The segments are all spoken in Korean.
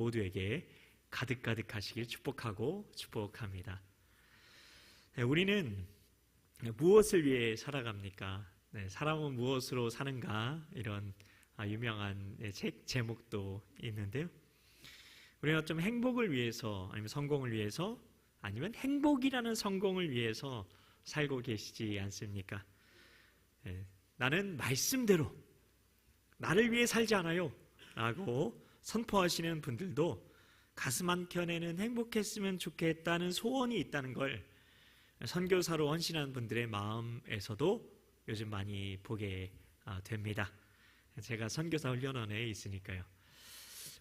모두에게 가득가득 하시길 축복합니다. 우리는 무엇을 위해 살아갑니까? 사람은 무엇으로 사는가? 이런 유명한 책 제목도 있는데요. 우리는 좀 행복을 위해서, 아니면 성공을 위해서, 아니면 행복이라는 성공을 위해서 살고 계시지 않습니까? 나는 말씀대로 나를 위해 살지 않아요 라고 선포하시는 분들도 가슴 한켠에는 행복했으면 좋겠다는 소원이 있다는 걸 선교사로 헌신하는 분들의 마음에서도 요즘 많이 보게 됩니다. 제가 선교사 훈련원에 있으니까요.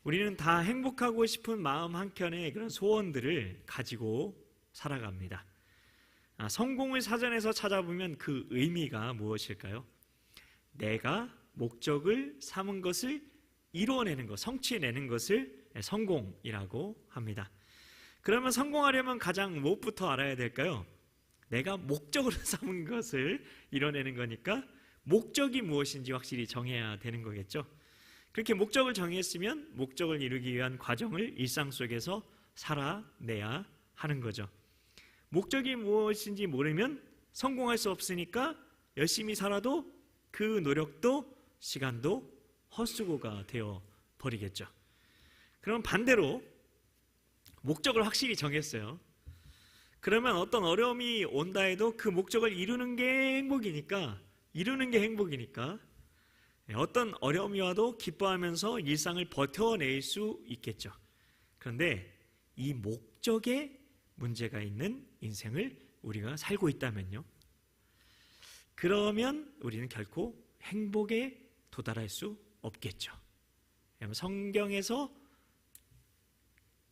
우리는 다 행복하고 싶은 마음 한켠에 그런 소원들을 가지고 살아갑니다. 성공을 사전에서 찾아보면 그 의미가 무엇일까요? 내가 목적을 삼은 것을 이루어내는 것, 성취해내는 것을 성공이라고 합니다. 그러면 성공하려면 가장 무엇부터 알아야 될까요? 내가 목적으로 삼은 것을 이뤄내는 거니까 목적이 무엇인지 확실히 정해야 되는 거겠죠. 그렇게 목적을 정했으면 목적을 이루기 위한 과정을 일상 속에서 살아내야 하는 거죠. 목적이 무엇인지 모르면 성공할 수 없으니까 열심히 살아도 그 노력도 시간도 헛수고가 되어 버리겠죠. 그럼 반대로 목적을 확실히 정했어요. 그러면 어떤 어려움이 온다 해도 그 목적을 이루는 게 행복이니까 어떤 어려움이 와도 기뻐하면서 일상을 버텨낼 수 있겠죠. 그런데 이 목적에 문제가 있는 인생을 우리가 살고 있다면요, 그러면 우리는 결코 행복에 도달할 수 없겠죠. 성경에서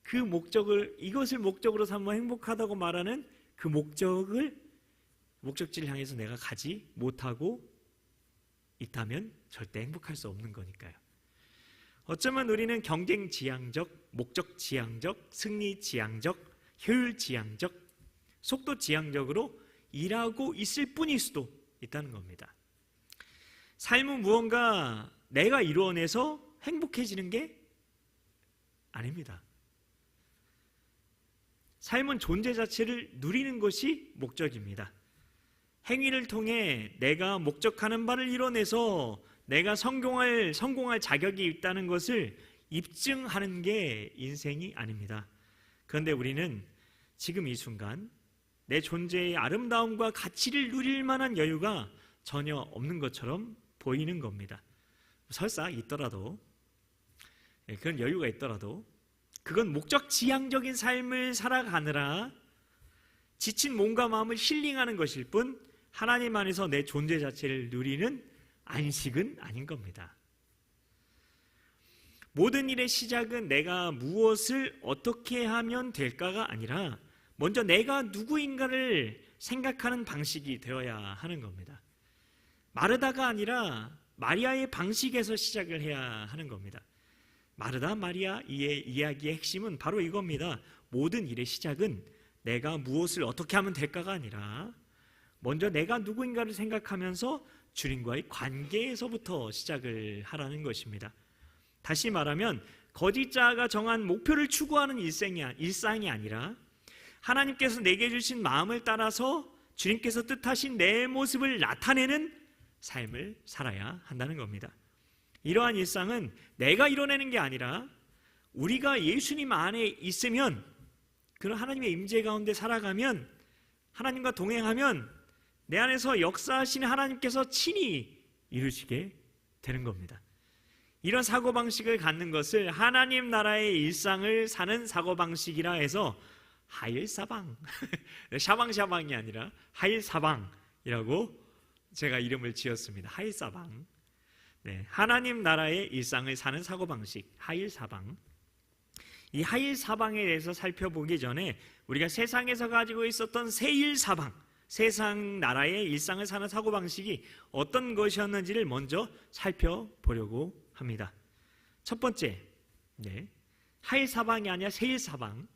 그 목적을, 이것을 목적으로 삼아 행복하다고 말하는 그 목적지를 향해서 내가 가지 못하고 있다면 절대 행복할 수 없는 거니까요. 어쩌면 우리는 경쟁 지향적, 목적 지향적, 승리 지향적, 효율 지향적, 속도 지향적으로 일하고 있을 뿐일 수도 있다는 겁니다. 삶은 무언가 내가 이루어내서 행복해지는 게 아닙니다. 삶은 존재 자체를 누리는 것이 목적입니다. 행위를 통해 내가 목적하는 바를 이뤄내서 내가 성공할 자격이 있다는 것을 입증하는 게 인생이 아닙니다. 그런데 우리는 지금 이 순간 내 존재의 아름다움과 가치를 누릴 만한 여유가 전혀 없는 것처럼 보이는 겁니다. 설사 있더라도, 그런 여유가 있더라도 그건 목적 지향적인 삶을 살아가느라 지친 몸과 마음을 힐링하는 것일 뿐 하나님 안에서 내 존재 자체를 누리는 안식은 아닌 겁니다. 모든 일의 시작은 내가 무엇을 어떻게 하면 될까가 아니라 먼저 내가 누구인가를 생각하는 방식이 되어야 하는 겁니다. 마르다가 아니라 마리아의 방식에서 시작을 해야 하는 겁니다. 마르다 마리아 이의 이야기의 핵심은 바로 이겁니다. 모든 일의 시작은 내가 무엇을 어떻게 하면 될까가 아니라 먼저 내가 누구인가를 생각하면서 주님과의 관계에서부터 시작을 하라는 것입니다. 다시 말하면 거짓 자아가 정한 목표를 추구하는 일상이 아니라 하나님께서 내게 주신 마음을 따라서 주님께서 뜻하신 내 모습을 나타내는 삶을 살아야 한다는 겁니다. 이러한 일상은 내가 이뤄내는 게 아니라 우리가 예수님 안에 있으면, 그런 하나님의 임재 가운데 살아가면, 하나님과 동행하면 내 안에서 역사하시는 하나님께서 친히 이루시게 되는 겁니다. 이런 사고방식을 갖는 것을 하나님 나라의 일상을 사는 사고방식이라 해서 하일사방, 샤방샤방이 아니라 하일사방이라고 제가 이름을 지었습니다. 하일사방. 하나님 나라의 일상을 사는 사고방식, 하일사방. 이 하일사방에 대해서 살펴보기 전에 우리가 세상에서 가지고 있었던 세일사방, 세상 나라의 일상을 사는 사고방식이 어떤 것이었는지를 먼저 살펴보려고 합니다. 첫 번째, 하일사방이 아니라 세일사방.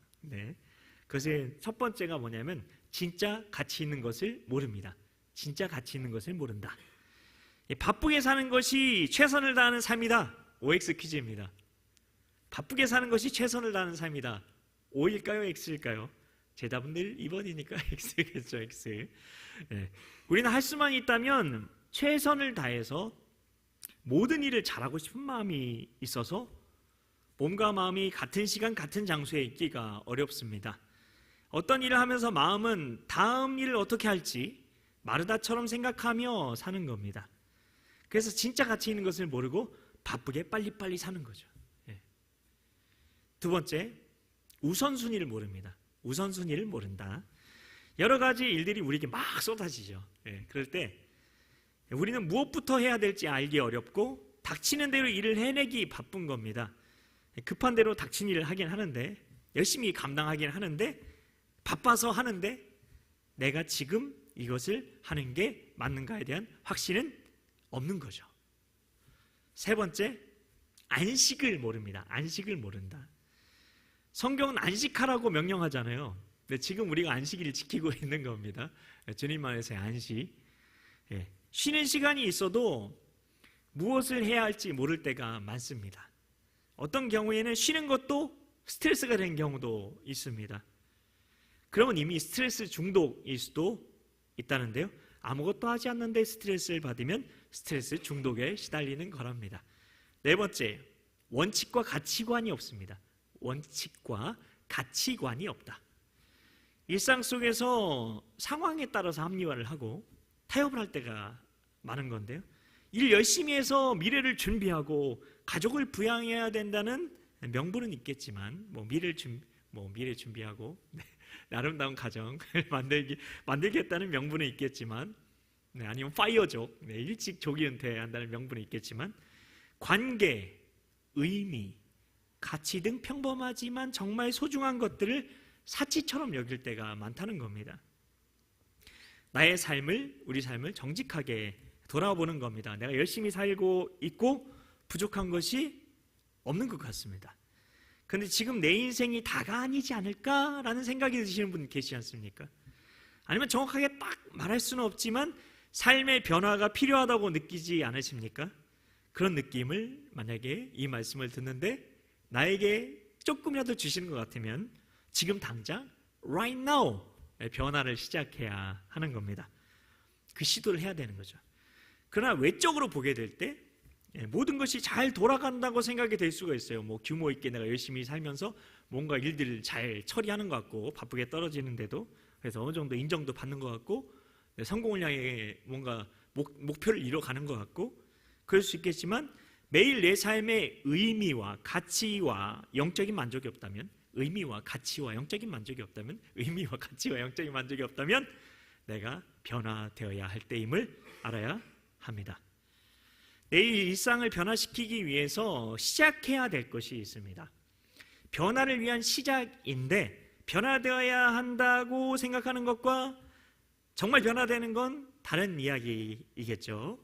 그것의 첫 번째가 뭐냐면 진짜 가치 있는 것을 모릅니다. 진짜 가치 있는 것을 모른다. 바쁘게 사는 것이 최선을 다하는 삶이다. OX 퀴즈입니다. 바쁘게 사는 것이 최선을 다하는 삶이다. O일까요? X일까요? 제 답은 늘 2번이니까 X겠죠. X. 네. 우리는 할 수만 있다면 최선을 다해서 모든 일을 잘하고 싶은 마음이 있어서 몸과 마음이 같은 시간 같은 장소에 있기가 어렵습니다. 어떤 일을 하면서 마음은 다음 일을 어떻게 할지 마르다처럼 생각하며 사는 겁니다. 그래서 진짜 가치 있는 것을 모르고 바쁘게 빨리빨리 사는 거죠. 두 번째, 우선순위를 모릅니다. 우선순위를 모른다. 여러 가지 일들이 우리에게 막 쏟아지죠. 그럴 때 우리는 무엇부터 해야 될지 알기 어렵고 닥치는 대로 일을 해내기 바쁜 겁니다. 급한 대로 닥친 일을 하긴 하는데, 열심히 감당하긴 하는데, 바빠서 하는데 내가 지금 이것을 하는 게 맞는가에 대한 확신은 없는 거죠. 세 번째, 안식을 모릅니다. 안식을 모른다. 성경은 안식하라고 명령하잖아요. 근데 지금 우리가 안식일을 지키고 있는 겁니다. 주님 안에서의 안식. 쉬는 시간이 있어도 무엇을 해야 할지 모를 때가 많습니다. 어떤 경우에는 쉬는 것도 스트레스가 된 경우도 있습니다. 그러면 이미 스트레스 중독일 수도 있다는데요. 아무것도 하지 않는데 스트레스를 받으면 스트레스 중독에 시달리는 거랍니다. 네 번째, 원칙과 가치관이 없습니다. 원칙과 가치관이 없다. 일상 속에서 상황에 따라서 합리화를 하고 타협을 할 때가 많은 건데요. 일 열심히 해서 미래를 준비하고 가족을 부양해야 된다는 명분은 있겠지만, 미래 준비하고 아름다운 가정을 만들겠다는 명분은 있겠지만, 아니면 파이어족, 일찍 조기 은퇴한다는 명분은 있겠지만, 관계, 의미, 가치 등 평범하지만 정말 소중한 것들을 사치처럼 여길 때가 많다는 겁니다. 나의 삶을, 우리 삶을 정직하게 돌아보는 겁니다. 내가 열심히 살고 있고 부족한 것이 없는 것 같습니다. 그런데 지금 내 인생이 다가 아니지 않을까라는 생각이 드시는 분 계시지 않습니까? 아니면 정확하게 딱 말할 수는 없지만 삶의 변화가 필요하다고 느끼지 않으십니까? 그런 느낌을 만약에 이 말씀을 듣는데 나에게 조금이라도 주시는 것 같으면 지금 당장 right now 변화를 시작해야 하는 겁니다. 그 시도를 해야 되는 거죠. 그러나 외적으로 보게 될 때 모든 것이 잘 돌아간다고 생각이 될 수가 있어요. 규모 있게 내가 열심히 살면서 뭔가 일들을 잘 처리하는 것 같고 바쁘게 떨어지는데도 그래서 어느 정도 인정도 받는 것 같고 성공을 향해 뭔가 목표를 이뤄가는 것 같고 그럴 수 있겠지만 매일 내 삶의 의미와 가치와 영적인 만족이 없다면 의미와 가치와 영적인 만족이 없다면 내가 변화되어야 할 때임을 알아야 합니다. 내 일상을 변화시키기 위해서 시작해야 될 것이 있습니다. 변화를 위한 시작인데 변화되어야 한다고 생각하는 것과 정말 변화되는 건 다른 이야기이겠죠.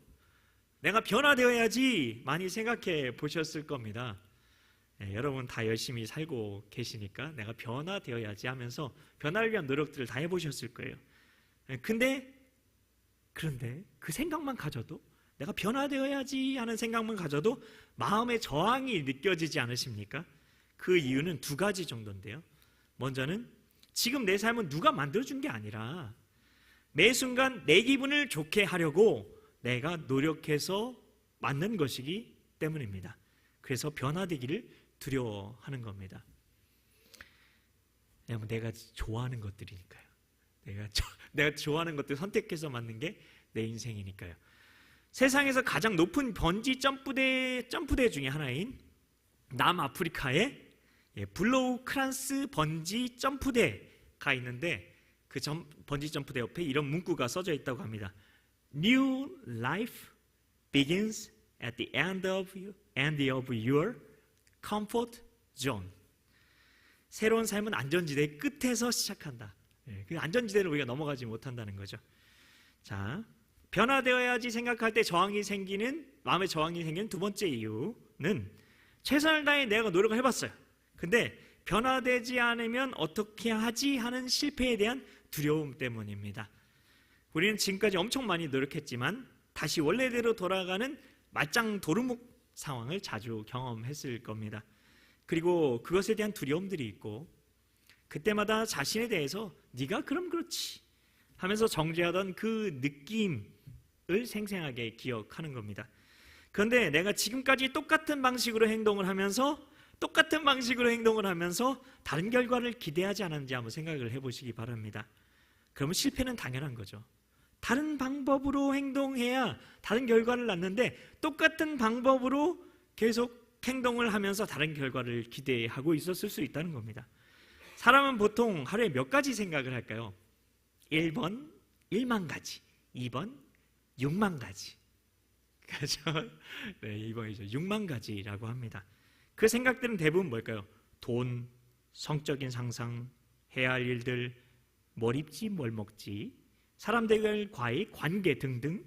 내가 변화되어야지 많이 생각해 보셨을 겁니다. 여러분 다 열심히 살고 계시니까 내가 변화되어야지 하면서 변화를 위한 노력들을 다 해보셨을 거예요. 그런데 그 생각만 가져도 내가 변화되어야지 하는 생각만 가져도 마음의 저항이 느껴지지 않으십니까? 그 이유는 두 가지 정도인데요. 먼저는 지금 내 삶은 누가 만들어준 게 아니라 매 순간 내 기분을 좋게 하려고 내가 노력해서 만든 것이기 때문입니다. 그래서 변화되기를 두려워하는 겁니다. 왜냐하면 내가 좋아하는 것들이니까요. 내가 좋아하는 것들 선택해서 만든 게 내 인생이니까요. 세상에서 가장 높은 번지 점프대 중에 하나인 남아프리카의 블로우 크란스 번지 점프대가 있는데 그 번지 점프대 옆에 이런 문구가 써져 있다고 합니다. New life begins at the end of your comfort zone. 새로운 삶은 안전지대 끝에서 시작한다. 그 안전지대를 우리가 넘어가지 못한다는 거죠. 자, 변화되어야지 생각할 때 마음의 저항이 생기는 두 번째 이유는 최선을 다해 내가 노력을 해봤어요. 근데 변화되지 않으면 어떻게 하지 하는 실패에 대한 두려움 때문입니다. 우리는 지금까지 엄청 많이 노력했지만 다시 원래대로 돌아가는 말짱 도루묵 상황을 자주 경험했을 겁니다. 그리고 그것에 대한 두려움들이 있고 그때마다 자신에 대해서 네가 그럼 그렇지 하면서 정죄하던 그 느낌을 생생하게 기억하는 겁니다. 그런데 내가 지금까지 똑같은 방식으로 행동을 하면서 다른 결과를 기대하지 않았는지 한번 생각을 해보시기 바랍니다. 그러면 실패는 당연한 거죠. 다른 방법으로 행동해야 다른 결과를 낳는데 똑같은 방법으로 계속 행동을 하면서 다른 결과를 기대하고 있었을 수 있다는 겁니다. 사람은 보통 하루에 몇 가지 생각을 할까요? 1번 1만 가지, 2번 6만 가지. 그렇죠? 네, 2번이죠. 6만 가지라고 합니다. 그 생각들은 대부분 뭘까요? 돈, 성적인 상상, 해야 할 일들, 뭘 입지, 뭘 먹지, 사람들과의 관계 등등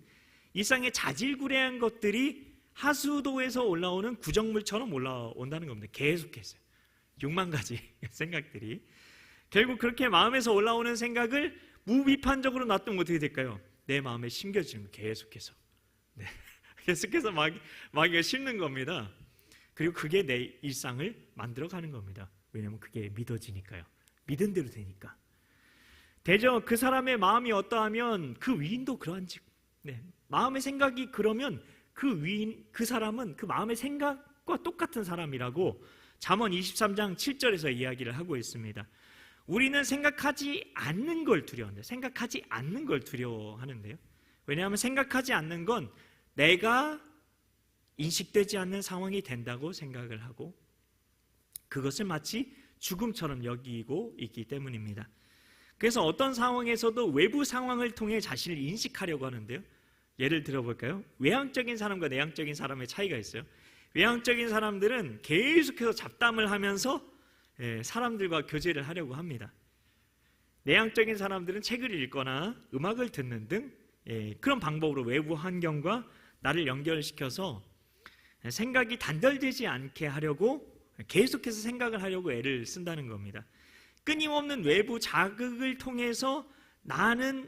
일상의 자질구레한 것들이 하수도에서 올라오는 구정물처럼 올라온다는 겁니다. 계속해서 6만 가지 생각들이 결국 그렇게 마음에서 올라오는 생각을 무비판적으로 놔두면 어떻게 될까요? 내 마음에 심겨지는 계속해서 계속해서 마귀가 심는 겁니다. 그리고 그게 내 일상을 만들어가는 겁니다. 왜냐하면 그게 믿어지니까요. 믿은 대로 되니까. 대저 그 사람의 마음이 어떠하면 그 위인도 그러한지. 마음의 생각이 그러면 그 위인, 그 사람은 그 마음의 생각과 똑같은 사람이라고 잠언 23장 7절에서 이야기를 하고 있습니다. 우리는 생각하지 않는 걸 두려워하는데, 생각하지 않는 걸 두려워하는데요. 왜냐하면 생각하지 않는 건 내가 인식되지 않는 상황이 된다고 생각을 하고 그것을 마치 죽음처럼 여기고 있기 때문입니다. 그래서 어떤 상황에서도 외부 상황을 통해 자신을 인식하려고 하는데요. 예를 들어볼까요? 외향적인 사람과 내향적인 사람의 차이가 있어요. 외향적인 사람들은 계속해서 잡담을 하면서 사람들과 교제를 하려고 합니다. 내향적인 사람들은 책을 읽거나 음악을 듣는 등 그런 방법으로 외부 환경과 나를 연결시켜서 생각이 단절되지 않게 하려고 계속해서 생각을 하려고 애를 쓴다는 겁니다. 끊임없는 외부 자극을 통해서 나는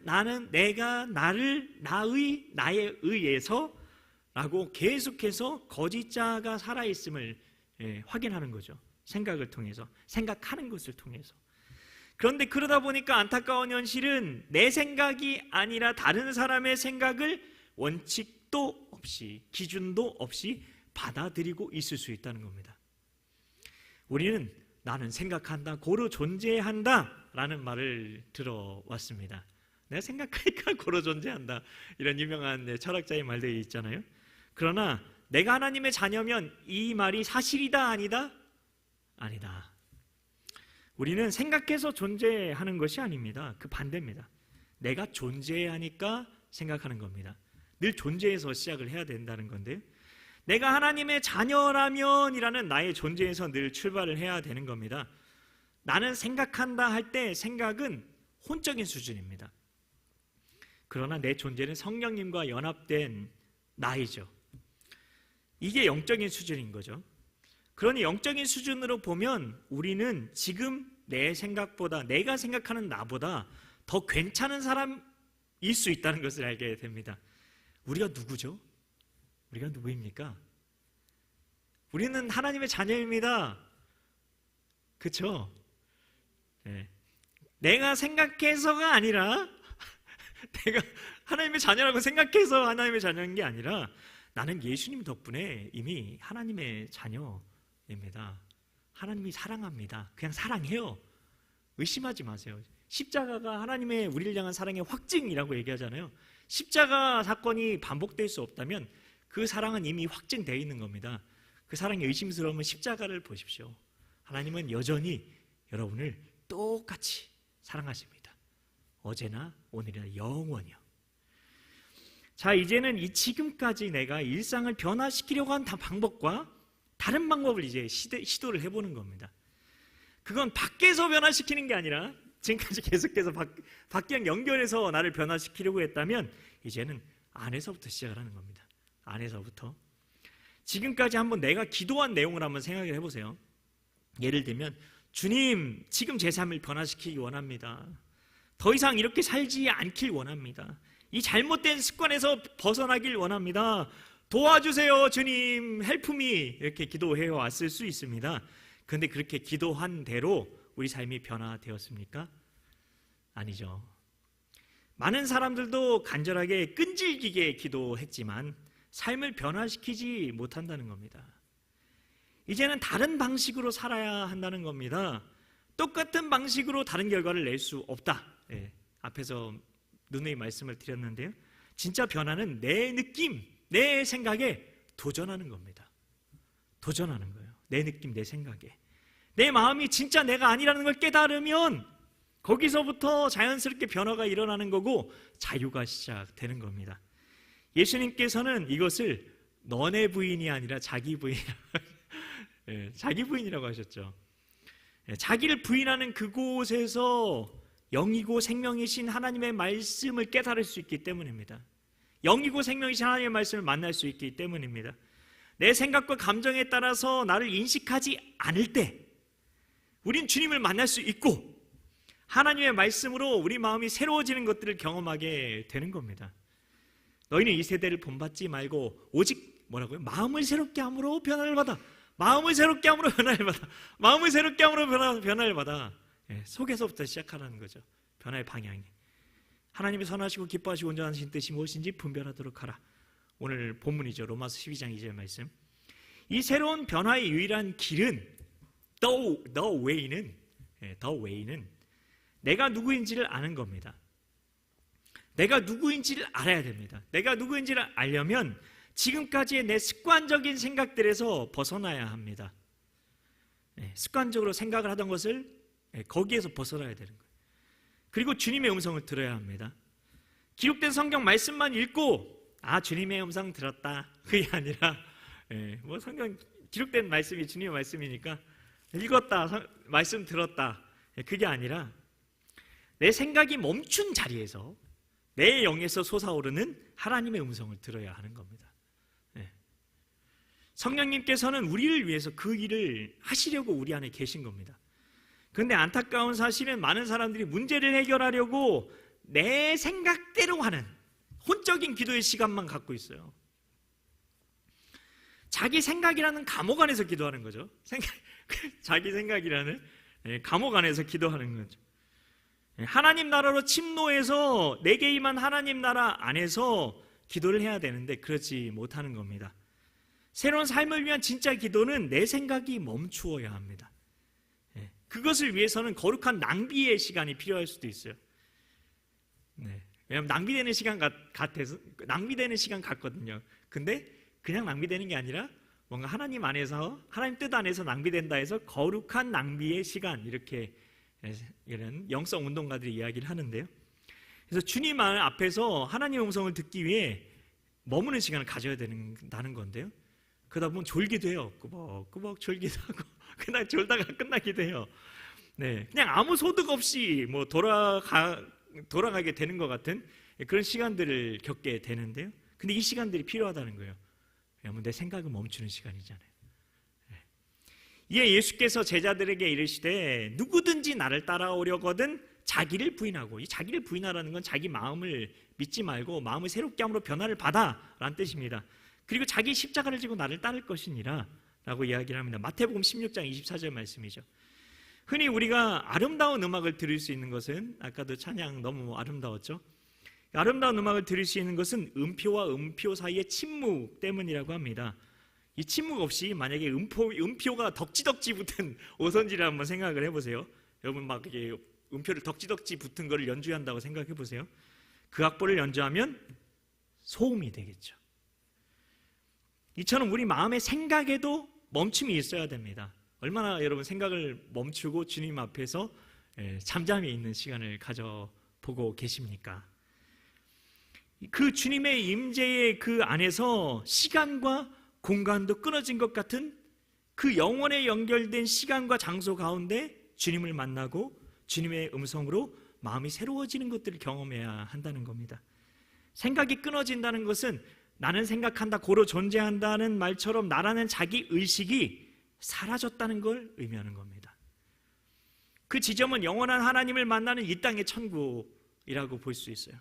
내가 나에 의해서 라고 계속해서 거짓자가 살아있음을 확인하는 거죠. 생각을 통해서, 생각하는 것을 통해서. 그런데 그러다 보니까 안타까운 현실은 내 생각이 아니라 다른 사람의 생각을 원칙도 없이, 기준도 없이 받아들이고 있을 수 있다는 겁니다. 우리는 나는 생각한다, 고로 존재한다 라는 말을 들어왔습니다. 내가 생각하니까 고로 존재한다, 이런 유명한 철학자의 말들이 있잖아요. 그러나 내가 하나님의 자녀면 이 말이 사실이다, 아니다? 아니다. 우리는 생각해서 존재하는 것이 아닙니다. 그 반대입니다. 내가 존재해야 하니까 생각하는 겁니다. 늘 존재해서 시작을 해야 된다는 건데요. 내가 하나님의 자녀라면 이라는 나의 존재에서 늘 출발을 해야 되는 겁니다. 나는 생각한다 할 때 생각은 혼적인 수준입니다. 그러나 내 존재는 성령님과 연합된 나이죠. 이게 영적인 수준인 거죠. 그러니 영적인 수준으로 보면 우리는 지금 내 생각보다, 내가 생각하는 나보다 더 괜찮은 사람일 수 있다는 것을 알게 됩니다. 우리가 누구죠? 우리가 누구입니까? 우리는 하나님의 자녀입니다. 그렇죠? 내가 생각해서가 아니라 내가 하나님의 자녀라고 생각해서 하나님의 자녀인 게 아니라 나는 예수님 덕분에 이미 하나님의 자녀입니다. 하나님이 사랑합니다. 그냥 사랑해요. 의심하지 마세요. 십자가가 하나님의 우리를 향한 사랑의 확증이라고 얘기하잖아요. 십자가 사건이 반복될 수 없다면 그 사랑은 이미 확증되어 있는 겁니다. 그 사랑이 의심스러우면 십자가를 보십시오. 하나님은 여전히 여러분을 똑같이 사랑하십니다. 어제나 오늘이나 영원히요. 자, 이제는 이 지금까지 내가 일상을 변화시키려고 한 방법과 다른 방법을 이제 시도를 해보는 겁니다. 그건 밖에서 변화시키는 게 아니라 지금까지 계속해서 밖이랑 연결해서 나를 변화시키려고 했다면 이제는 안에서부터 시작을 하는 겁니다. 안에서부터. 지금까지 한번 내가 기도한 내용을 한번 생각을 해보세요. 예를 들면 주님, 지금 제 삶을 변화시키기 원합니다. 더 이상 이렇게 살지 않길 원합니다. 이 잘못된 습관에서 벗어나길 원합니다. 도와주세요 주님, 헬프미, 이렇게 기도해 왔을 수 있습니다. 그런데 그렇게 기도한 대로 우리 삶이 변화되었습니까? 아니죠. 많은 사람들도 간절하게 끈질기게 기도했지만 삶을 변화시키지 못한다는 겁니다. 이제는 다른 방식으로 살아야 한다는 겁니다. 똑같은 방식으로 다른 결과를 낼 수 없다. 앞에서 누누이 말씀을 드렸는데요. 진짜 변화는 내 느낌, 내 생각에 도전하는 겁니다. 도전하는 거예요. 내 느낌, 내 생각에. 내 마음이 진짜 내가 아니라는 걸 깨달으면 거기서부터 자연스럽게 변화가 일어나는 거고 자유가 시작되는 겁니다. 예수님께서는 이것을 너네 부인이 아니라 자기 부인이라고, 자기 부인이라고 하셨죠. 자기를 부인하는 그곳에서 영이고 생명이신 하나님의 말씀을 깨달을 수 있기 때문입니다. 영이고 생명이신 하나님의 말씀을 만날 수 있기 때문입니다. 내 생각과 감정에 따라서 나를 인식하지 않을 때 우린 주님을 만날 수 있고 하나님의 말씀으로 우리 마음이 새로워지는 것들을 경험하게 되는 겁니다. 너희는 이 세대를 본받지 말고 오직 뭐라고요? 마음을 새롭게 함으로 변화를 받아. 마음을 새롭게 함으로 변화를 받아. 마음을 새롭게 함으로 변화를 받아. 속에서부터 시작하라는 거죠. 변화의 방향이. 하나님이 선하시고 기뻐하시고 온전하신 뜻이 무엇인지 분별하도록 하라. 오늘 본문이죠. 로마서 12장 2절 말씀. 이 새로운 변화의 유일한 길은 the way는 내가 누구인지를 아는 겁니다. 내가 누구인지를 알아야 됩니다. 내가 누구인지를 알려면 지금까지의 내 습관적인 생각들에서 벗어나야 합니다. 습관적으로 생각을 하던 것을 거기에서 벗어나야 되는 거예요. 그리고 주님의 음성을 들어야 합니다. 기록된 성경 말씀만 읽고 주님의 음성 들었다 그게 아니라 뭐 성경 기록된 말씀이 주님의 말씀이니까 읽었다 말씀 들었다 그게 아니라 내 생각이 멈춘 자리에서 내 영에서 솟아오르는 하나님의 음성을 들어야 하는 겁니다. 성령님께서는 우리를 위해서 그 일을 하시려고 우리 안에 계신 겁니다. 그런데 안타까운 사실은 많은 사람들이 문제를 해결하려고 내 생각대로 하는 혼적인 기도의 시간만 갖고 있어요. 자기 생각이라는 감옥 안에서 기도하는 거죠. 자기 생각이라는 감옥 안에서 기도하는 거죠. 하나님 나라로 침노해서 내게 임한 하나님 나라 안에서 기도를 해야 되는데 그렇지 못하는 겁니다. 새로운 삶을 위한 진짜 기도는 내 생각이 멈추어야 합니다. 그것을 위해서는 거룩한 낭비의 시간이 필요할 수도 있어요. 왜냐하면 낭비되는 시간 같아서 낭비되는 시간 같거든요. 근데 그냥 낭비되는 게 아니라 뭔가 하나님 안에서 하나님 뜻 안에서 낭비된다 해서 거룩한 낭비의 시간 이렇게 이런 영성 운동가들이 이야기를 하는데요. 그래서 주님 앞에서 하나님의 음성을 듣기 위해 머무는 시간을 가져야 된다는 건데요. 그러다 보면 졸기도 해요. 꾸벅꾸벅 졸기도 하고 그날 졸다가 끝나기도 해요. 그냥 아무 소득 없이 뭐 돌아가게 되는 것 같은 그런 시간들을 겪게 되는데요. 근데 이 시간들이 필요하다는 거예요. 왜냐하면 내 생각을 멈추는 시간이잖아요. 이에 예수께서 제자들에게 이르시되 누구든지 나를 따라오려거든 자기를 부인하고, 이 자기를 부인하라는 건 자기 마음을 믿지 말고 마음을 새롭게 함으로 변화를 받아 라는 뜻입니다. 그리고 자기 십자가를 지고 나를 따를 것이니라 라고 이야기를 합니다. 마태복음 16장 24절 말씀이죠. 흔히 우리가 아름다운 음악을 들을 수 있는 것은, 아까도 찬양 너무 아름다웠죠. 아름다운 음악을 들을 수 있는 것은 음표와 음표 사이의 침묵 때문이라고 합니다. 이 침묵 없이 만약에 음표가 덕지덕지 붙은 오선지를 한번 생각을 해보세요. 여러분 막 이게 음표를 덕지덕지 붙은 거를 연주한다고 생각해 보세요. 그 악보를 연주하면 소음이 되겠죠. 이처럼 우리 마음의 생각에도 멈춤이 있어야 됩니다. 얼마나 여러분 생각을 멈추고 주님 앞에서 잠잠히 있는 시간을 가져보고 계십니까? 그 주님의 임재의 그 안에서 시간과 공간도 끊어진 것 같은 그 영원에 연결된 시간과 장소 가운데 주님을 만나고 주님의 음성으로 마음이 새로워지는 것들을 경험해야 한다는 겁니다. 생각이 끊어진다는 것은 나는 생각한다, 고로 존재한다는 말처럼 나라는 자기 의식이 사라졌다는 걸 의미하는 겁니다. 그 지점은 영원한 하나님을 만나는 이 땅의 천국이라고 볼 수 있어요.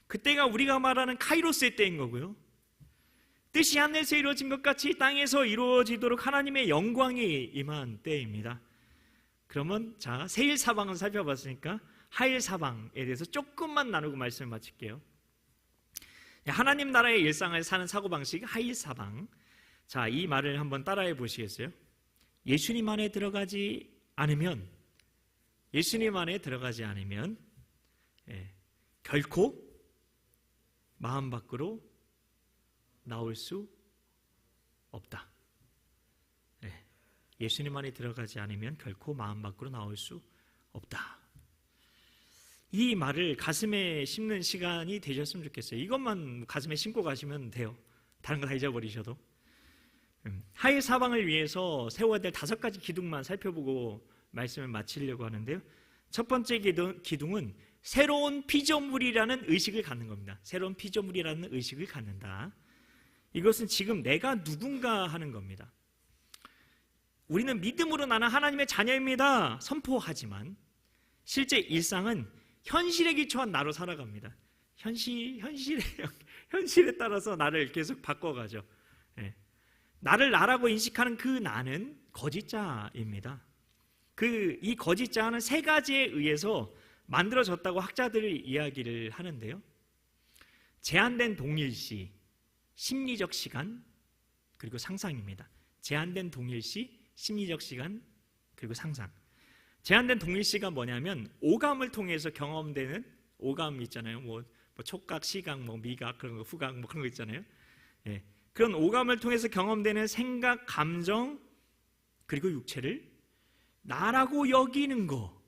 그때가 우리가 말하는 카이로스의 때인 거고요. 뜻이 하늘에서 이루어진 것 같이 땅에서 이루어지도록 하나님의 영광이 임한 때입니다. 그러면 자, 세일 사방은 살펴봤으니까 하일 사방에 대해서 조금만 나누고 말씀을 마칠게요. 하나님 나라의 일상을 사는 사고방식 하일 사방. 자, 이 말을 한번 따라해 보시겠어요? 예수님 안에 들어가지 않으면 결코 마음 밖으로 나올 수 없다. 예수님 안에 들어가지 않으면 결코 마음 밖으로 나올 수 없다. 이 말을 가슴에 심는 시간이 되셨으면 좋겠어요. 이것만 가슴에 심고 가시면 돼요. 다른 거 다 잊어버리셔도. 하일 사방을 위해서 세워야 될 5가지 기둥만 살펴보고 말씀을 마치려고 하는데요. 첫 번째 기둥은 새로운 피조물이라는 의식을 갖는 겁니다. 새로운 피조물이라는 의식을 갖는다. 이것은 지금 내가 누군가 하는 겁니다. 우리는 믿음으로 나는 하나님의 자녀입니다 선포하지만 실제 일상은 현실에 기초한 나로 살아갑니다. 현실에 따라서 나를 계속 바꿔가죠. 나를 나라고 인식하는 그 나는 거짓자입니다. 이 거짓자는 3가지에 의해서 만들어졌다고 학자들이 이야기를 하는데요. 제한된 동일시, 심리적 시간, 그리고 상상입니다. 제한된 동일시, 심리적 시간, 그리고 상상. 제한된 동일시가 뭐냐면 오감을 통해서 경험되는 오감 있잖아요. 뭐 촉각, 시각, 미각, 그런 거, 후각, 그런 거 있잖아요. 그런 오감을 통해서 경험되는 생각, 감정, 그리고 육체를 나라고 여기는 거.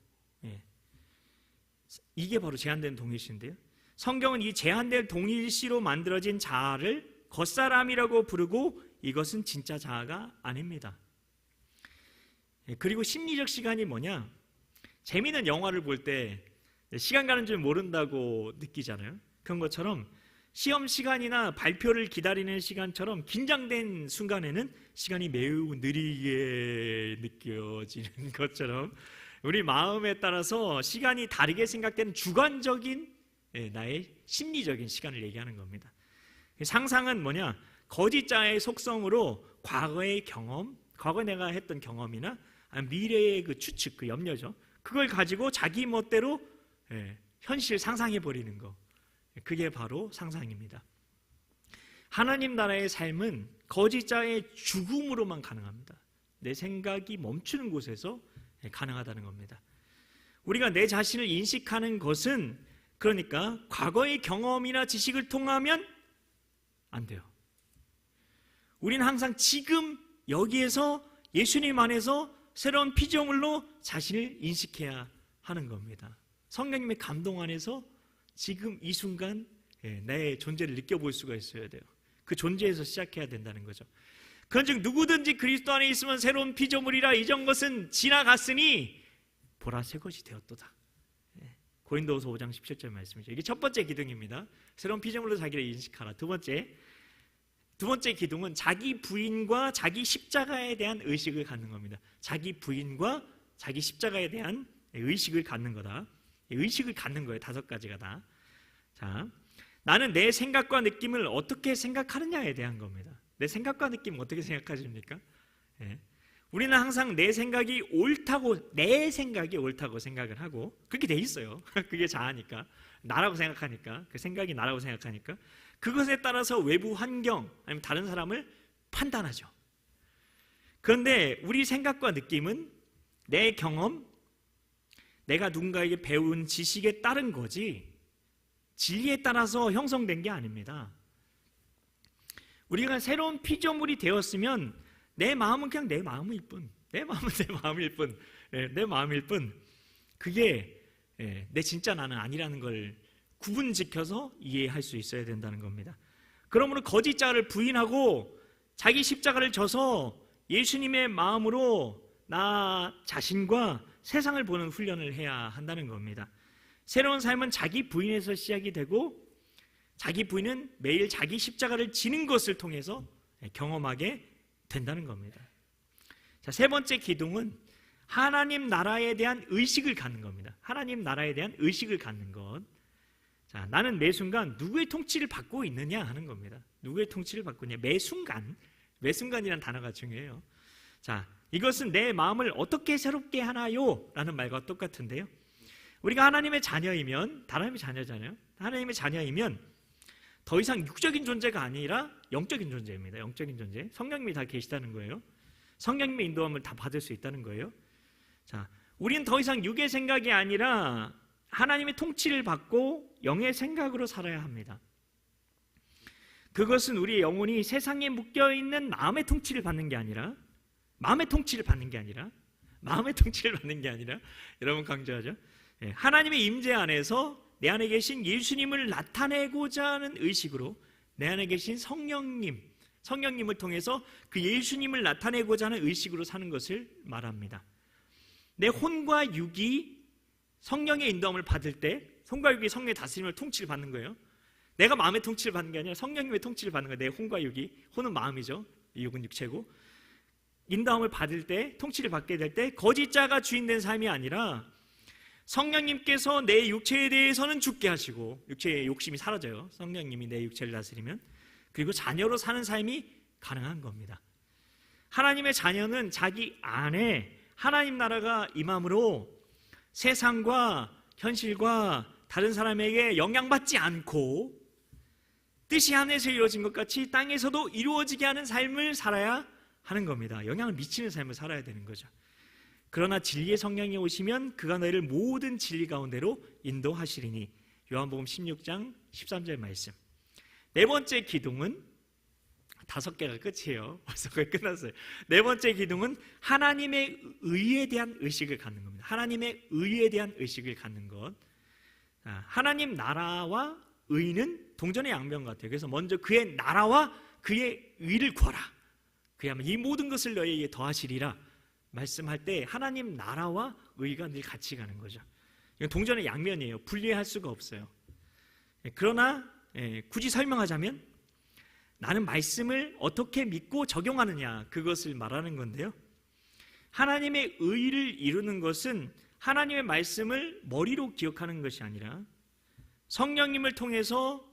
이게 바로 제한된 동일시인데요. 성경은 이 제한된 동일시로 만들어진 자아를 겉사람이라고 부르고 이것은 진짜 자아가 아닙니다. 그리고 심리적 시간이 뭐냐? 재미있는 영화를 볼 때 시간 가는 줄 모른다고 느끼잖아요. 그런 것처럼 시험 시간이나 발표를 기다리는 시간처럼 긴장된 순간에는 시간이 매우 느리게 느껴지는 것처럼 우리 마음에 따라서 시간이 다르게 생각되는 주관적인 나의 심리적인 시간을 얘기하는 겁니다. 상상은 뭐냐? 거짓자의 속성으로 과거의 경험, 과거 내가 했던 경험이나 미래의 그 추측, 그 염려죠. 그걸 가지고 자기 멋대로 현실 상상해 버리는 거. 그게 바로 상상입니다. 하나님 나라의 삶은 거짓자의 죽음으로만 가능합니다. 내 생각이 멈추는 곳에서 가능하다는 겁니다. 우리가 내 자신을 인식하는 것은 그러니까 과거의 경험이나 지식을 통하면 안 돼요. 우리는 항상 지금 여기에서 예수님 안에서 새로운 피조물로 자신을 인식해야 하는 겁니다. 성령님의 감동 안에서 지금 이 순간 내 존재를 느껴볼 수가 있어야 돼요. 그 존재에서 시작해야 된다는 거죠. 그런즉 누구든지 그리스도 안에 있으면 새로운 피조물이라 이전 것은 지나갔으니 보라 새 것이 되었도다. 고린도후서 5장 17절 말씀이죠. 이게 첫 번째 기둥입니다. 새로운 피조물로 자기를 인식하라. 두 번째 기둥은 자기 부인과 자기 십자가에 대한 의식을 갖는 겁니다. 자기 부인과 자기 십자가에 대한 의식을 갖는 거다. 의식을 갖는 거예요. 5가지가 다. 자, 나는 내 생각과 느낌을 어떻게 생각하느냐에 대한 겁니다. 내 생각과 느낌 어떻게 생각하십니까? 우리는 항상 내 생각이 옳다고 생각을 하고 그렇게 돼 있어요. 그게 자아니까, 나라고 생각하니까, 그 생각이 나라고 생각하니까 그것에 따라서 외부 환경 아니면 다른 사람을 판단하죠. 그런데 우리 생각과 느낌은 내 경험, 내가 누군가에게 배운 지식에 따른 거지 진리에 따라서 형성된 게 아닙니다. 우리가 새로운 피조물이 되었으면 내 마음은 그냥 내 마음일 뿐, 내 마음일 뿐 그게 내 진짜 나는 아니라는 걸 구분지켜서 이해할 수 있어야 된다는 겁니다. 그러므로 거짓자를 부인하고 자기 십자가를 져서 예수님의 마음으로 나 자신과 세상을 보는 훈련을 해야 한다는 겁니다. 새로운 삶은 자기 부인에서 시작이 되고 자기 부인은 매일 자기 십자가를 지는 것을 통해서 경험하게 된다는 겁니다. 자, 세 번째 기둥은 하나님 나라에 대한 의식을 갖는 겁니다. 하나님 나라에 대한 의식을 갖는 것. 자, 나는 매 순간 누구의 통치를 받고 있느냐 하는 겁니다. 누구의 통치를 받고 있냐. 매 순간이라는 단어가 중요해요. 자, 이것은 내 마음을 어떻게 새롭게 하나요? 라는 말과 똑같은데요. 우리가 하나님의 자녀이면, 하나님의 자녀잖아요. 하나님의 자녀이면 더 이상 육적인 존재가 아니라 영적인 존재입니다. 영적인 존재. 성령님이 다 계시다는 거예요. 성령님의 인도함을 다 받을 수 있다는 거예요. 자, 우리는 더 이상 육의 생각이 아니라 하나님의 통치를 받고 영의 생각으로 살아야 합니다. 그것은 우리의 영혼이 세상에 묶여있는 마음의 통치를 받는 게 아니라 여러분 강조하죠. 하나님의 임재 안에서 내 안에 계신 예수님을 나타내고자 하는 의식으로 내 안에 계신 성령님을 통해서 그 예수님을 나타내고자 하는 의식으로 사는 것을 말합니다. 내 혼과 육이 성령의 인도함을 받을 때, 손과 육이 성령의 다스림을 통치를 받는 거예요. 내가 마음의 통치를 받는 게 아니라 성령님의 통치를 받는 거예요. 내 혼과 육이, 혼은 마음이죠, 육은 육체고, 인도함을 받을 때, 통치를 받게 될 때 거짓자가 주인된 삶이 아니라 성령님께서 내 육체에 대해서는 죽게 하시고, 육체의 욕심이 사라져요. 성령님이 내 육체를 다스리면. 그리고 자녀로 사는 삶이 가능한 겁니다. 하나님의 자녀는 자기 안에 하나님 나라가 임함으로 세상과 현실과 다른 사람에게 영향받지 않고 뜻이 하늘에서 이루어진 것 같이 땅에서도 이루어지게 하는 삶을 살아야 하는 겁니다. 영향을 미치는 삶을 살아야 되는 거죠. 그러나 진리의 성령이 오시면 그가 너희를 모든 진리 가운데로 인도하시리니, 요한복음 16장 13절 말씀. 네 번째 기둥은 5개가 끝이에요. 벌써 거의 끝났어요. 네 번째 기둥은 하나님의 의에 대한 의식을 갖는 겁니다. 하나님의 의에 대한 의식을 갖는 것. 하나님 나라와 의는 동전의 양면 같아요. 그래서 먼저 그의 나라와 그의 의를 구하라. 그야말로 이 모든 것을 너희에게 더하시리라 말씀할 때 하나님 나라와 의가 늘 같이 가는 거죠. 이건 동전의 양면이에요. 분리할 수가 없어요. 그러나 굳이 설명하자면 나는 말씀을 어떻게 믿고 적용하느냐, 그것을 말하는 건데요. 하나님의 의를 이루는 것은 하나님의 말씀을 머리로 기억하는 것이 아니라 성령님을 통해서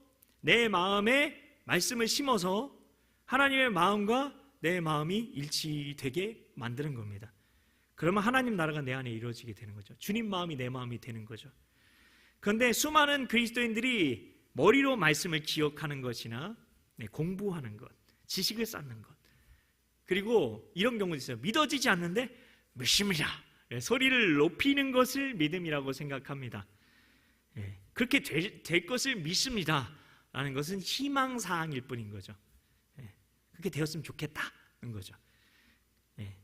내 마음에 말씀을 심어서 하나님의 마음과 내 마음이 일치되게 만드는 겁니다. 그러면 하나님 나라가 내 안에 이루어지게 되는 거죠. 주님 마음이 내 마음이 되는 거죠. 그런데 수많은 그리스도인들이 머리로 말씀을 기억하는 것이나 공부하는 것, 지식을 쌓는 것, 그리고 이런 경우도 있어요. 믿어지지 않는데 믿습니다. 소리를 높이는 것을 믿음이라고 생각합니다. 그렇게 될 것을 믿습니다 라는 것은 희망사항일 뿐인 거죠. 그렇게 되었으면 좋겠다는 거죠.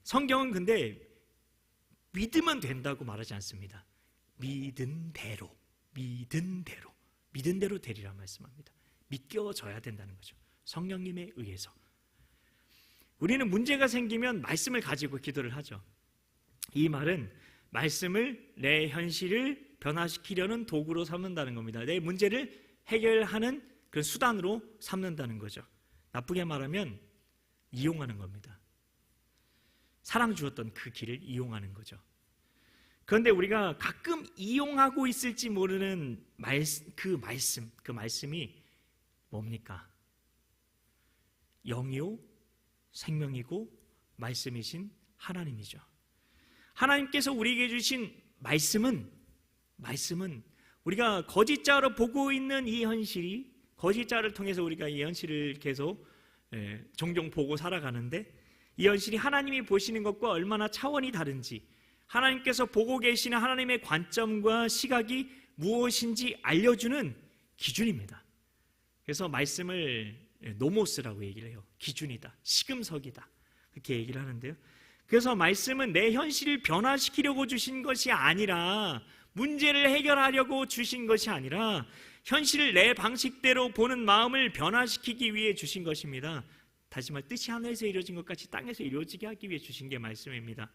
성경은 근데 믿으면 된다고 말하지 않습니다. 믿은 대로 되리라 말씀합니다. 믿겨져야 된다는 거죠. 성령님에 의해서. 우리는 문제가 생기면 말씀을 가지고 기도를 하죠. 이 말은 말씀을 내 현실을 변화시키려는 도구로 삼는다는 겁니다. 내 문제를 해결하는 그 수단으로 삼는다는 거죠. 나쁘게 말하면 이용하는 겁니다. 사랑 주었던 그 길을 이용하는 거죠. 그런데 우리가 가끔 이용하고 있을지 모르는 그 말씀이 뭡니까? 영이요 생명이고 말씀이신 하나님이죠. 하나님께서 우리에게 주신 말씀은 우리가 거짓자로 보고 있는 이 현실이, 거짓자를 통해서 우리가 이 현실을 계속 종종 보고 살아가는데, 이 현실이 하나님이 보시는 것과 얼마나 차원이 다른지, 하나님께서 보고 계시는 하나님의 관점과 시각이 무엇인지 알려주는 기준입니다. 그래서 말씀을 노모스라고 얘기를 해요. 기준이다, 시금석이다, 그렇게 얘기를 하는데요. 그래서 말씀은 내 현실을 변화시키려고 주신 것이 아니라, 문제를 해결하려고 주신 것이 아니라 현실을 내 방식대로 보는 마음을 변화시키기 위해 주신 것입니다. 다시 말해 뜻이 하늘에서 이루어진 것 같이 땅에서 이루어지게 하기 위해 주신 게 말씀입니다.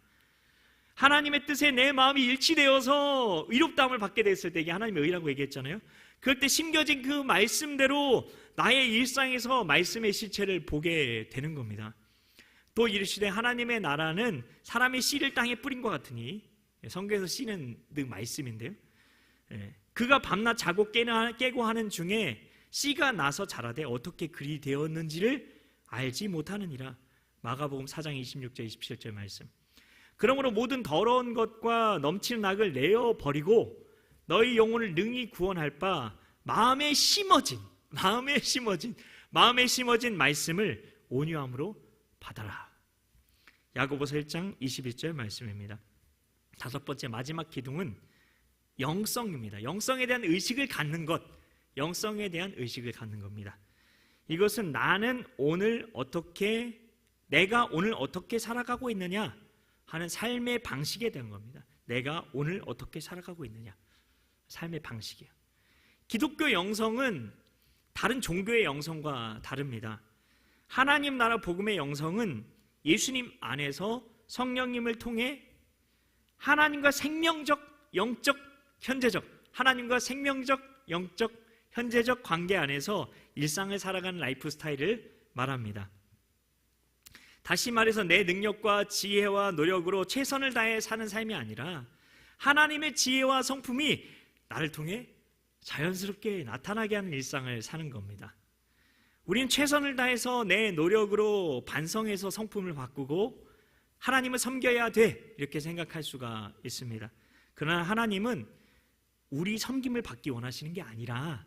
하나님의 뜻에 내 마음이 일치되어서 의롭다함을 받게 됐을 때, 이게 하나님의 의라고 얘기했잖아요. 그럴 때 심겨진 그 말씀대로 나의 일상에서 말씀의 실체를 보게 되는 겁니다. 또 이르시되 하나님의 나라는 사람의 씨를 땅에 뿌린 것 같으니, 성경에서 씨는 늘 말씀인데요. 그가 밤낮 자고 깨고 하는 중에 씨가 나서 자라되 어떻게 그리 되었는지를 알지 못하느니라. 마가복음 4장 26절 27절 말씀. 그러므로 모든 더러운 것과 넘치는 악을 내어 버리고 너희 영혼을 능히 구원할 바 마음에 심어진 말씀을 온유함으로 받아라. 야고보서 1장 21절 말씀입니다. 다섯 번째 마지막 기둥은 영성입니다. 영성에 대한 의식을 갖는 것, 영성에 대한 의식을 갖는 겁니다. 이것은 내가 오늘 어떻게 살아가고 있느냐 하는 삶의 방식에 대한 겁니다. 내가 오늘 어떻게 살아가고 있느냐, 삶의 방식이에요. 기독교 영성은 다른 종교의 영성과 다릅니다. 하나님 나라 복음의 영성은 예수님 안에서 성령님을 통해 하나님과 생명적, 영적, 현재적, 하나님과 생명적, 영적, 현재적 관계 안에서 일상을 살아가는 라이프 스타일을 말합니다. 다시 말해서 내 능력과 지혜와 노력으로 최선을 다해 사는 삶이 아니라 하나님의 지혜와 성품이 나를 통해 자연스럽게 나타나게 하는 일상을 사는 겁니다. 우리는 최선을 다해서 내 노력으로 반성해서 성품을 바꾸고 하나님을 섬겨야 돼 이렇게 생각할 수가 있습니다. 그러나 하나님은 우리 섬김을 받기 원하시는 게 아니라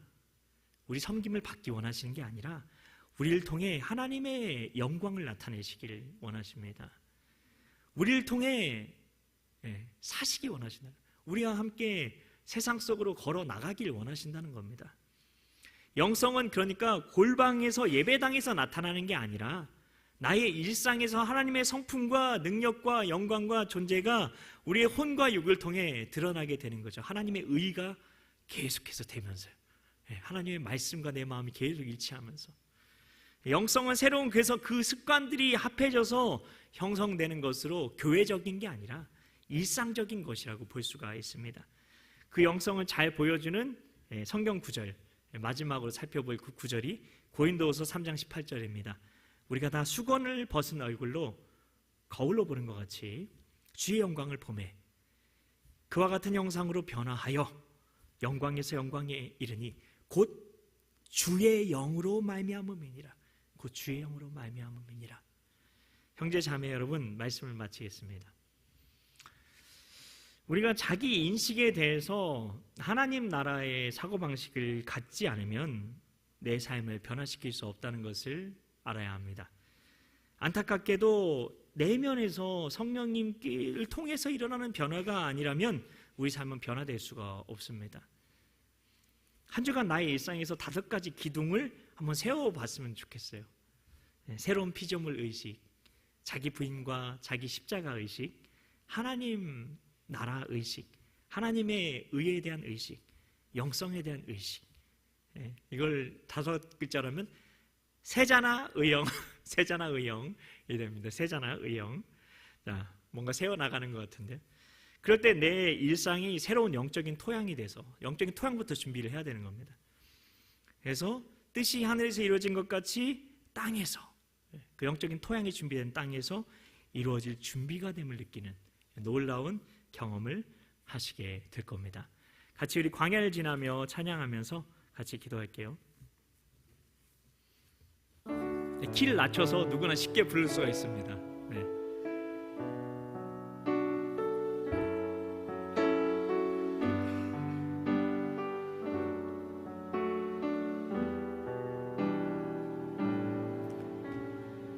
우리를 통해 하나님의 영광을 나타내시기를 원하십니다. 우리를 통해 사시기 원하신다. 우리와 함께 세상 속으로 걸어 나가길 원하신다는 겁니다. 영성은 그러니까 골방에서 예배당에서 나타나는 게 아니라 나의 일상에서 하나님의 성품과 능력과 영광과 존재가 우리의 혼과 육을 통해 드러나게 되는 거죠. 하나님의 의가 계속해서 되면서요. 하나님의 말씀과 내 마음이 계속 일치하면서 영성은 새로운 그래서 그 습관들이 합해져서 형성되는 것으로 교회적인 게 아니라 일상적인 것이라고 볼 수가 있습니다. 그 영성을 잘 보여주는 성경 구절, 마지막으로 살펴볼 그 구절이 고린도후서 3장 18절입니다. 우리가 다 수건을 벗은 얼굴로 거울로 보는 것 같이 주의 영광을 보매 그와 같은 형상으로 변화하여 영광에서 영광에 이르니 곧 주의 영으로 말미암음이니라. 곧 주의 영으로 말미암음이니라. 형제 자매 여러분, 말씀을 마치겠습니다. 우리가 자기 인식에 대해서 하나님 나라의 사고방식을 갖지 않으면 내 삶을 변화시킬 수 없다는 것을 알아야 합니다. 안타깝게도 내면에서 성령님을 통해서 일어나는 변화가 아니라면 우리 삶은 변화될 수가 없습니다. 한 주간 나의 일상에서 5가지 기둥을 한번 세워봤으면 좋겠어요. 새로운 피조물 의식, 자기 부인과 자기 십자가 의식, 하나님 나라 의식, 하나님의 의에 대한 의식, 영성에 대한 의식. 이걸 5글자라면 세자나 의영, 세자나 의영이 됩니다. 세자나 의영. 자, 뭔가 세워나가는 것 같은데, 그럴 때 내 일상이 새로운 영적인 토양이 돼서 영적인 토양부터 준비를 해야 되는 겁니다. 그래서 뜻이 하늘에서 이루어진 것 같이 땅에서, 그 영적인 토양이 준비된 땅에서 이루어질 준비가 됨을 느끼는 놀라운 경험을 하시게 될 겁니다. 같이 우리 광야를 지나며 찬양하면서 같이 기도할게요. 키를 낮춰서 누구나 쉽게 부를 수가 있습니다. 네.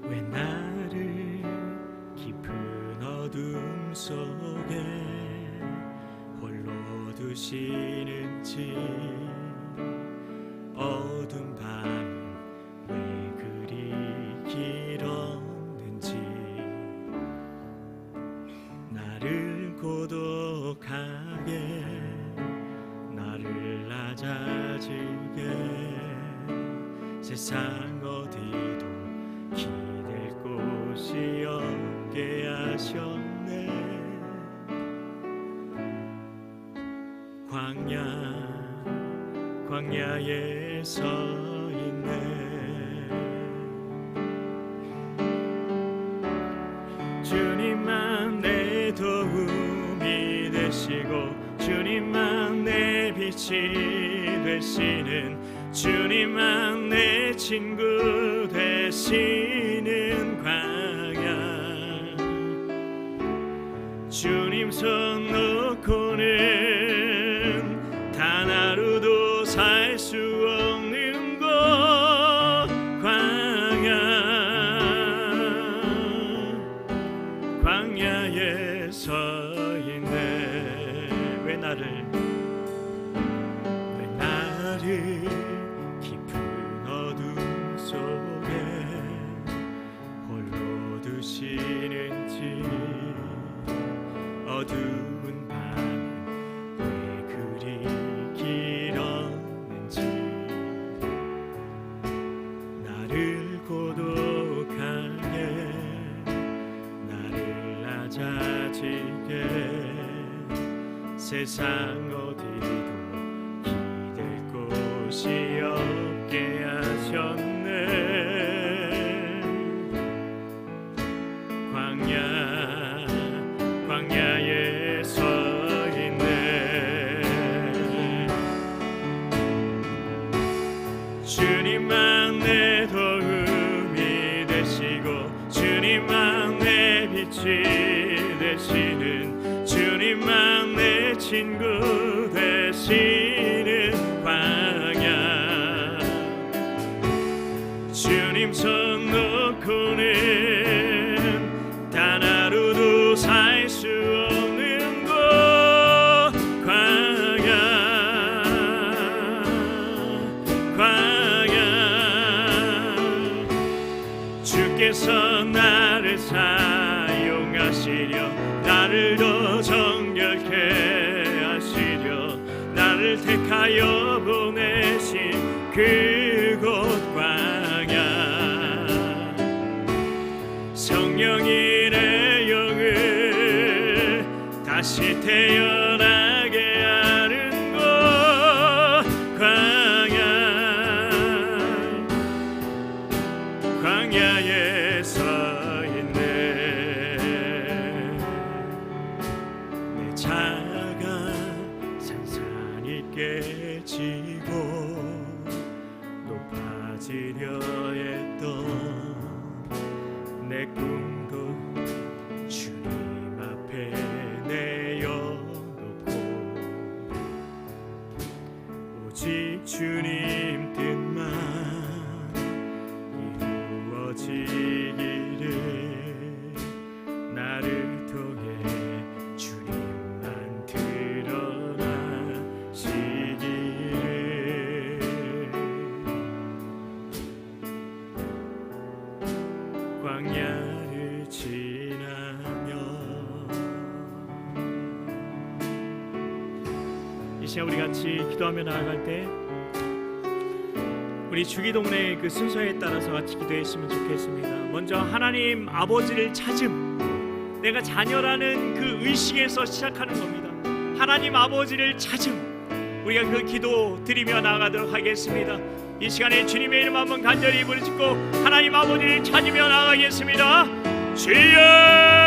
왜 나를 깊은 어둠 속에 홀로 두시는지, 어두운 밤 고독하게 나를 낮아지게 세상 어디도 기댈 곳이 없게 하셨네. 광야에 서 있네. 주님만 내 도움이 되시고 주님만 내 빛이 되시는, 주님만 내 친구 되시는 광야. 주님 손 놓고는 단 하루도 살 수 없는 곳 광야. 광야에 서 있네. 왜 나를 깊은 어둠 속에 홀로 두시는지, 어두운 밤은 왜 그리 길었는지, 나를 고독하게, 나를 낮아지게, 세상 어디도 곳이 없게 하셨네. 광야에 서 있네. 주님만 내 도움이 되시고, 주님만 내 빛이 되시는, 주님만 내 친구 되시는 광야. 주님 손 놓고는 단 하루도 살 수 없는 곳 광야. 주께서 나를 사용하시려, 나를 더 정결케 하시려, 나를 택하여 보내신 그곳 광야. 성령이 내 영을 다시 태어나게 하는 곳 광야. 광야에 서 있네. 내 자가 산산이 깨지고 높아지려 했던 내 꿈도 주님 앞에 내어놓고, 오직 주님 뜻만 이루어지기를, 나를 통해 주님만 드러나시기를. 광야를 지나며. 이 시간 우리 같이 기도하며 나아갈 때 우리 주기도문의 그 순서에 따라서 같이 기도했으면 좋겠습니다. 먼저 하나님 아버지를 찾음, 내가 자녀라는 그 의식에서 시작하는 겁니다. 하나님 아버지를 찾음, 우리가 그 기도 드리며 나아가도록 하겠습니다. 이 시간에 주님의 이름 한번 간절히 부르짖고 하나님 아버지를 찾으며 나아가겠습니다. 주여!